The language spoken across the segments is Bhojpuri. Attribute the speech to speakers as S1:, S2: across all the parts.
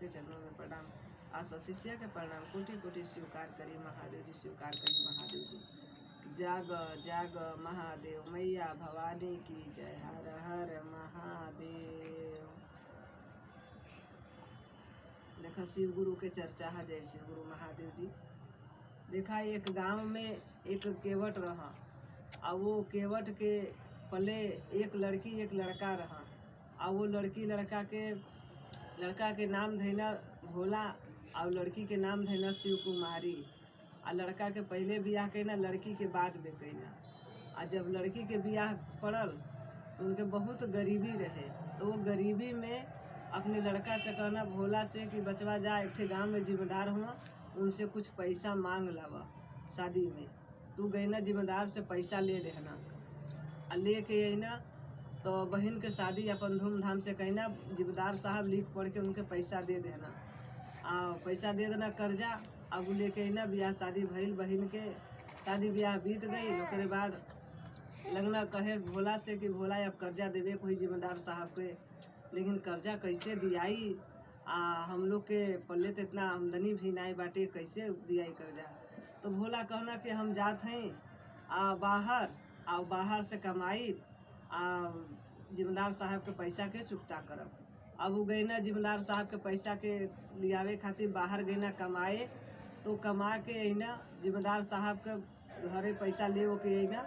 S1: के चरणों में प्रणाम। आशा शिष्या के प्रणाम कोटि कोटि स्वीकार करी महादेव जी, स्वीकार करी महादेव जी। जाग जाग महादेव मैया भवानी की जय। हर हर महादेव। देखा शिव गुरु के चर्चा है, जय शिव गुरु महादेव जी। देखा एक गांव में एक केवट रहा और वो केवट के पले एक लड़की एक लड़का रहा और वो लड़का के नाम धैना भोला और लड़की के नाम धैना शिव कुमारी। और लड़का के पहले बियाह कैना, लड़की के बाद में कैना। और जब लड़की के बियाह पड़ल तो उनके बहुत गरीबी रहे, तो वो गरीबी में अपने लड़का से कहना भोला से कि बचवा जा एक गांव में जिम्मेदार हुआ, उनसे कुछ पैसा मांग लावा शादी में। तू गई ना जिम्मेदार से पैसा ले लेना और लेके अना तो बहन के शादी अपन धूमधाम से कहना, जिम्मेदार साहब लिख पढ़ के उनके पैसा दे देना। पैसा दे देना कर्जा। अब वो लेके अना, ब्याह शादी भइल, बहन के शादी ब्याह बीत गई। ओकरे बाद लगना कहे भोला से कि भोला अब कर्जा देवे कोई जिम्मेदार साहब के, लेकिन कर्जा कैसे दियाई, हम लोग के पल्ले तो इतना आमदनी भी नहीं बाटे, कैसे दियाई कर्जा। तो भोला कहना कि हम जात हैं बाहर से कमाई जिम्मेदार साहब के पैसा के चुकता करब। अब वो गई ना जिम्मेदार साहब के पैसा के लियावे खातिर बाहर गई ना कमाए, तो कमा के अना जिम्मेदार साहब के घरे पैसा ले के अना।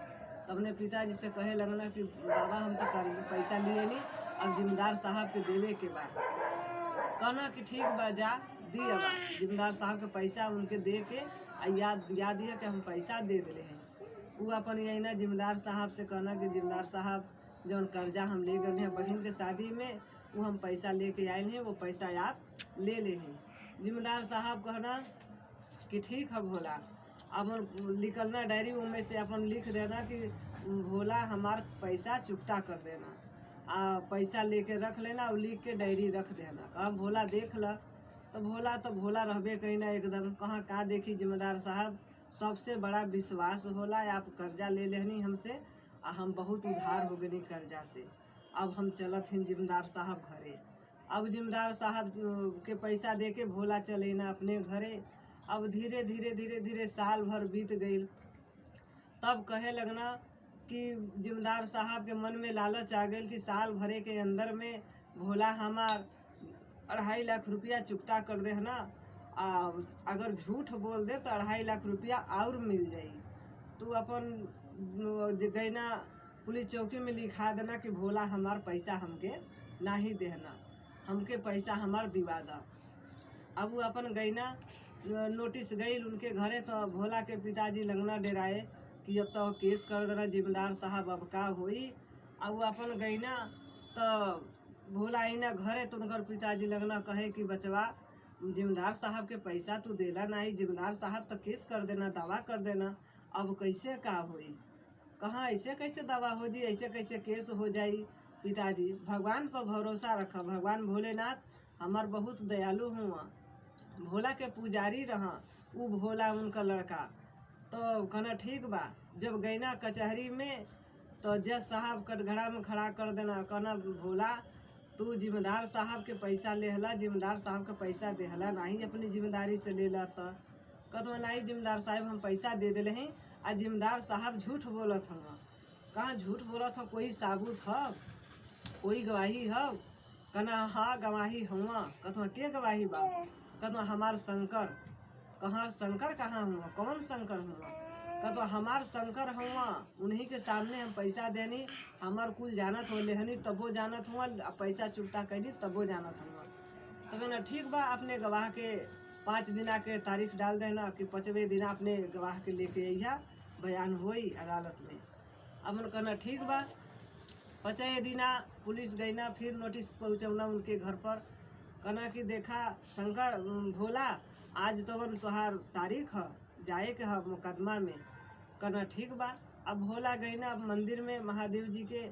S1: तो अपने पिताजी से कहे लगना कि बाबा हम तो पैसा लिए नहीं, अब जिम्मेदार साहब के देवे के बाद। कहना कि ठीक बा जा दिए बा जिम्मेदार साहब के पैसा उनके दे के याद है कि हम पैसा दे दिले हैं। वो अपन यही ना जिम्मेदार साहब से कहना कि जिम्मेदार साहब जौन कर्जा हम ले गए हैं बहन के शादी में, वो हम पैसा लेके आए हैं, वो पैसा आप ले ले हैं। जिम्मेदार साहब कहना कि ठीक है भोला। अपन निकलना डायरी में से अपन लिख देना कि भोला हमार पैसा चुकता कर देना, पैसा लेके रख लेना और लिख के डायरी रख देना। कहा भोला देख ला, तो भोला रहबे कहीं ना एकदम। कहाँ का देखी जिम्मेदार साहब, सबसे बड़ा विश्वास होला, आप कर्जा ले लेनी हमसे हम बहुत उधार हो गए कर्जा से। अब हम चलत हैं जिम्मेदार साहब घरे। अब जिम्मेदार साहब के पैसा दे के भोला चले ना अपने घरे। अब धीरे धीरे साल भर बीत गई। तब कहे लगना कि जिम्मेदार साहब के मन में लालच आ गई कि साल भरे के अंदर में भोला हमार 2.5 लाख रुपया चुकता कर दे ना, अगर झूठ बोल दे तो 2.5 लाख रुपया और मिल जाई। तो अपन गैना पुलिस चौकी में लिखा देना कि भोला हमार पैसा हमके नहीं देना, हमके पैसा हमार दिवा दा। अब वो अपन गैना नोटिस गई उनके घरे, तो भोला के पिताजी लगना डराए कि अब तो केस कर देना जिम्मेदार साहब, अब का होई। अब वो अपन गैना तो भोला आईना घरे, तो उनकर पिताजी लगना कहे कि बचवा जिम्मेदार साहब के पैसा तू देला नहीं, जिम्मेदार साहब तो केस कर देना, दावा कर देना, अब कैसे का होई। कहाँ ऐसे कैसे दावा हो जी, ऐसे कैसे केस हो जाई। पिताजी भगवान पर भरोसा रखा, भगवान भोलेनाथ हमार बहुत दयालु हुआ। भोला के पुजारी रहा वो भोला उनका लड़का। तो कहना ठीक बा। जब गैना कचहरी में तो जज साहब कटघड़ा में खड़ा कर देना, कहना भोला तू जिम्मेदार साहब के पैसा लेहला, जिम्मेदार साहब के पैसा देहला नहीं, अपनी जिम्मेदारी से ले ला। तो कहना नहीं जिम्मेदार साहब हम पैसा दे दिले हैं, आ जिम्मेदार साहब झूठ बोलत हुआ। कहाँ झूठ बोलत हो, कोई साबुत है, कोई गवाही है। कहना हाँ गवाही हुआ। कहना के गवाही बा। कहना हमार शंकर। कहाँ शंकर कहाँ हुआ, कौन शंकर हुआ। कहता हमार शंकर हुआ, उन्हीं के सामने हम पैसा देनी, हमार कुल जानत हो लेहनी तबो जानत हुआ, पैसा चुकता कैनी तबो जानत हुआ। तो कहना ठीक बा, अपने गवाह के 5 दिना के तारीख डाल देना कि 5वें दिना अपने गवाह के लेके अइहा, बयान होई अदालत में। अब कहना ठीक बा। 5वें दिना पुलिस गईना, फिर नोटिस पहुँचौना उनके घर पर। कहना कि देखा शंकर भोला आज तो तोहार तारीख है, जाए के है मुकदमा में। कहना ठीक बा। अब भोला गईना अब मंदिर में महादेव जी के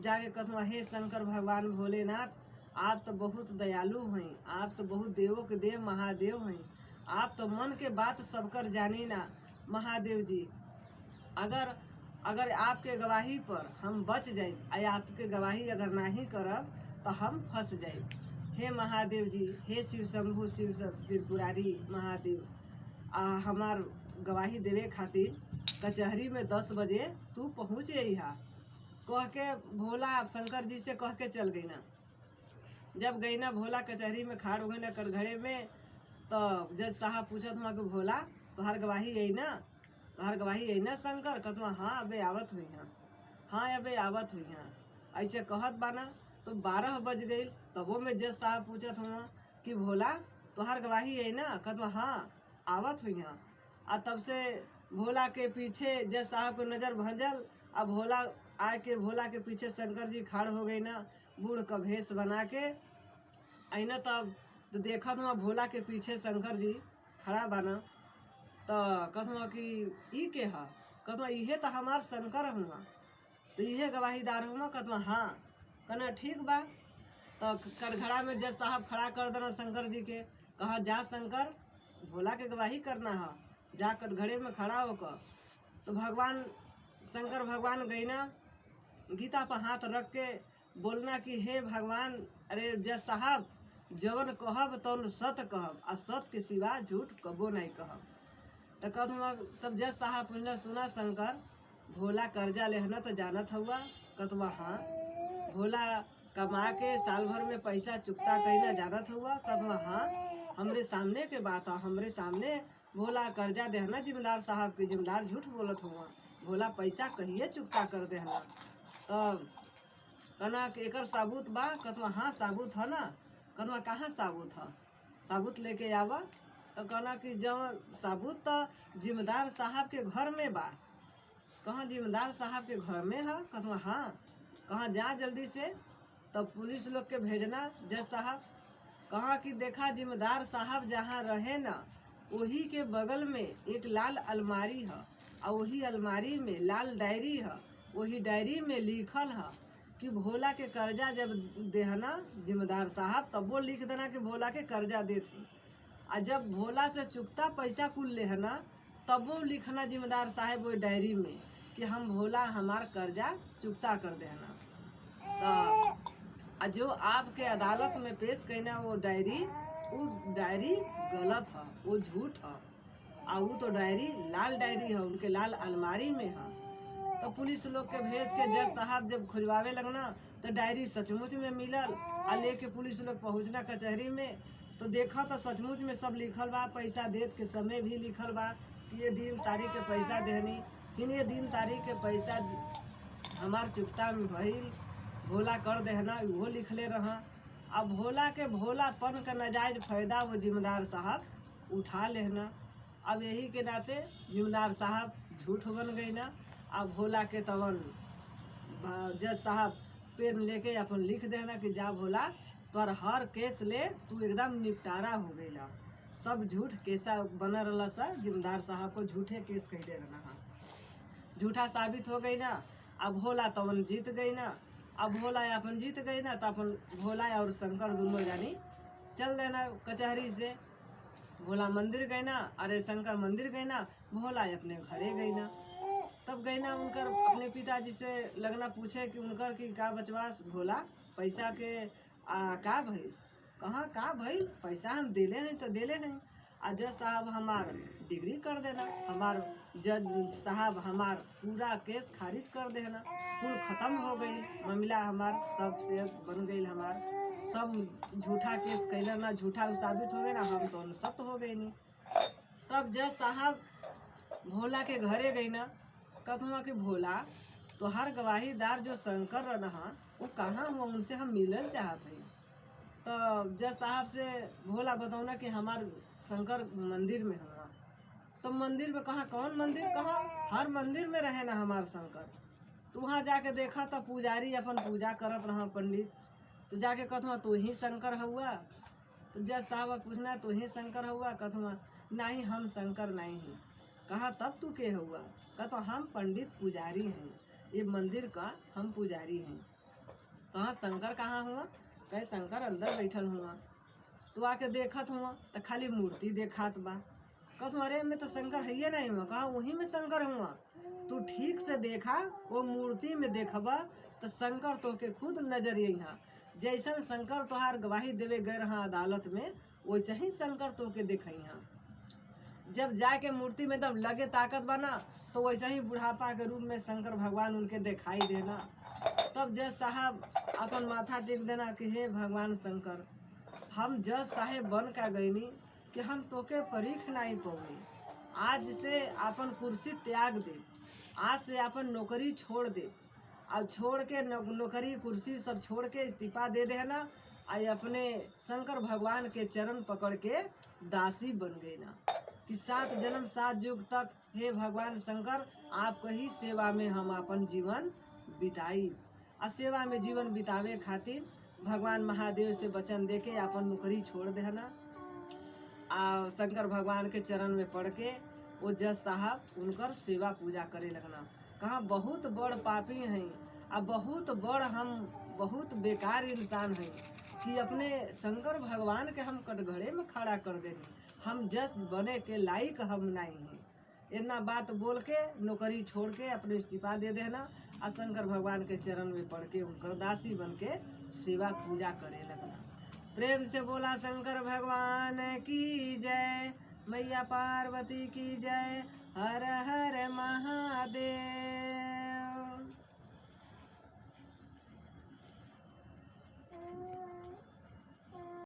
S1: जाके कहना हे शंकर भगवान भोलेनाथ आप तो बहुत दयालु हैं, आप तो बहुत देवों के देव महादेव हैं, आप तो मन के बात सबकर जानी ना महादेव जी। अगर आपके गवाही पर हम बच जाए, आपके गवाही अगर नहीं करब तो हम फंस जाए। हे महादेव जी, हे शिव शंभु शिव त्रिपुरारी महादेव, हमार गवाही देवे खातिर कचहरी में 10 बजे तू पहुँच अइहा। कह के भोला शंकर जी से कह के चल गई ना। जब गई ना भोला कचहरी में खाड़ हो गई ना कटघरे में, तो जज साहब पूछत हुआ कि भोला तोहार गवाही यही ना, तोहार गवाही यही ना शंकर? कहत हाँ अबे आवत हुई हाँ, हाँ अबे आवत हुई हाँ। ऐसे कहत बाना तो 12 बज गई। तबो में जज साहब पूछत हुआ कि भोला तोहार गवाही यही ना? कहत हाँ आवत हुई हाँ। आ तब से भोला के पीछे जज साहब को नज़र भंजल। अब भोला आके भोला के पीछे शंकर जी खाड़ हो गई ना, बूढ़ का भेष बना के आईना। तब तो देखत हुआ भोला के पीछे शंकर जी खड़ा बना। तो कहत कि ई के हा? कहत इहे तो हमार शंकर हुआ, तो इहे गवाहीदार हुआ? कहत हाँ। कहना ठीक बा। तो कटघरा में जज साहब खड़ा कर देना शंकर जी के। कहा जा शंकर, भोला के गवाही करना है, जा कटघरे में खड़ा होकर। तो भगवान शंकर भगवान गई ना, गीता पर हाथ रख के बोलना कि हे भगवान, अरे जज साहब जवन कहब तौन सत कहब, आ सत के सिवा झूठ कबो नहीं कहब। तो कहत तब जज साहब पूछना सुना शंकर, भोला कर्जा लेहना तो जानत हुआ? कहत हाँ। भोला कमा के साल भर में पैसा चुकता कहीं जानत हुआ? कहत हाँ। हमरे सामने के बात है, हमरे सामने भोला कर्जा देहना जिम्मेदार साहब के, जिम्मेदार झूठ बोलत हुआ, भोला पैसा कहिए चुकता कर देहना। तब कहना कि एकर साबुत बा? कहत हाँ साबुत है ना। कहना कहाँ साबुत है? साबुत लेके आवा। तो कहना कि जब साबुत तो जिम्मेदार साहब के घर में बा। कहाँ जिम्मेदार साहब के घर में है? कहत हाँ। कहाँ जा जल्दी से। तब पुलिस लोग के भेजना जज साहब। कहाँ कि देखा जिम्मेदार साहब जहाँ रहे ना, वही के बगल में एक लाल अलमारी है, और वही अलमारी में लाल डायरी है। वही डायरी में लिखल है कि भोला के कर्जा जब देहना जिम्मेदार साहब, तब वो लिख देना कि भोला के कर्जा देते। और जब भोला से चुकता पैसा कुल लेहना, तब वो लिखना जिम्मेदार साहब वो डायरी में कि हम भोला हमार कर्जा चुकता कर देना। तो जो आपके अदालत में पेश करना वो डायरी गलत है, वो झूठ है। और वो तो डायरी लाल डायरी है, उनके लाल अलमारी में है। तो पुलिस लोग के भेज के जज साहब जब खुजवावे लगना, तो डायरी सचमुच में मिलल। आ लेके पुलिस लोग पहुँचना कचहरी में, तो देखा तो सचमुच में सब लिखल बा, पैसा देत के समय भी लिखल बा कि ये दिन तारीख के पैसा देहनी, फिर ये दिन तारीख के पैसा हमार चुकता में भइल, भोला कर देहना, वो लिखले रहा। अब भोला के भोलापन का नाजायज फायदा वो जिम्मेदार साहब उठा लेना। अब यही के नाते जिम्मेदार साहब झूठ बन गई ना। अब भोला के तवन जज साहब पेन लेके अपन लिख देना कि जा भोला तोर हर केस ले तू एकदम निपटारा हो गईला, सब झूठ केसा बना रहा सा, जिम्मेदार साहब को झूठे केस कह दे रहा, झूठा साबित हो गई ना। अब भोला तवन जीत गई ना। अब भोला अपन जीत गई ना, तो अपन भोला और शंकर दोनों जानी चल देना कचहरी से। भोला मंदिर गए ना, अरे शंकर मंदिर गए ना, भोला अपने घरे गई ना। तब गई ना उनकर अपने पिताजी से लगना पूछे कि उनकर की का बचवास भोला पैसा के का भइल? कहाँ का भइल? पैसा हम दिले हैं तो दिले हैं। आ जज साहब हमार डिग्री कर देना, हमार जज साहब हमार पूरा केस खारिज कर देना, कुल खत्म हो गई मामला, हमार सब से बन गई, हमार सब झूठा केस कैला ना, झूठा साबित हो गए ना, हम तो सत्य हो गई नहीं। तब जज साहब भोला के घरे गई ना। कहूँ कि भोला तो हर गवाहीदार जो शंकर रहा वो कहाँ हुआ, उनसे हम मिलना चाहते हैं। तो जज साहब से भोला बताऊना कि हमार शंकर मंदिर में हुआ। तो मंदिर में कहाँ, कौन मंदिर? कहाँ हर मंदिर में रहे ना हमार शंकर। तो वहाँ जाके देखा तो पुजारी अपन पूजा करत रहा पंडित। तो जाके कहूँ तू ही शंकर हुआ? तो जज साहब पूछना तू ही शंकर हुआ? कहूँ नहीं हम शंकर नहीं हैं। कहा तब तू के हुआ? कहता हम पंडित पुजारी हैं, ये मंदिर का हम पुजारी हैं। कहाँ शंकर कहाँ हुआ? कहे शंकर अंदर बैठल हुआ। तो आके देखत हुआ तो खाली मूर्ति देखात बा। कहत अरे में तो शंकर है ही नहीं हुआ। कहा वहीं में शंकर हुआ। तू ठीक से देखा, वो मूर्ति में देखबा तो शंकर तो के खुद नजर यहाँ जैसन शंकर तोहार गवाही देवे गए रहा अदालत में, वैसे ही शंकर तोहके देखई हाँ। जब जाके मूर्ति में एकदम लगे ताकत बना, तो वैसे ही बुढ़ापा के रूप में शंकर भगवान उनके दिखाई देना। तब जज साहब अपन माथा टेक देना कि हे भगवान शंकर, हम जज साहेब बन का गईनी कि हम तोके परीख नहीं पौनी। आज से अपन कुर्सी त्याग दे, आज से अपन नौकरी छोड़ दे, और छोड़ के नौकरी कुर्सी सब छोड़ के इस्तीफा दे देना, आई अपने शंकर भगवान के चरण पकड़ के दासी बन गई ना कि 7 जन्म 7 युग तक हे भगवान शंकर आपको ही सेवा में हम अपन जीवन बिताई। और सेवा में जीवन बितावे खातिर भगवान महादेव से वचन दे के अपन नौकरी छोड़ देना। आ शंकर भगवान के चरण में पड़ के वो जज साहब उनकर सेवा पूजा करे लगना। कहा बहुत बड़ पापी हैं, आ बहुत बड़ हम बहुत बेकार इंसान हैं कि अपने शंकर भगवान के हम कटघरे में खड़ा कर देनी, हम जज बने के लायक हम नहीं हैं। इतना बात बोल के नौकरी छोड़ के अपने इस्तीफा दे देना, और शंकर भगवान के चरण में पड़ के उनकर दासी बन के सेवा पूजा करे लगना। प्रेम से बोला शंकर भगवान की जय, मैया पार्वती की जय, हर हर महादेव।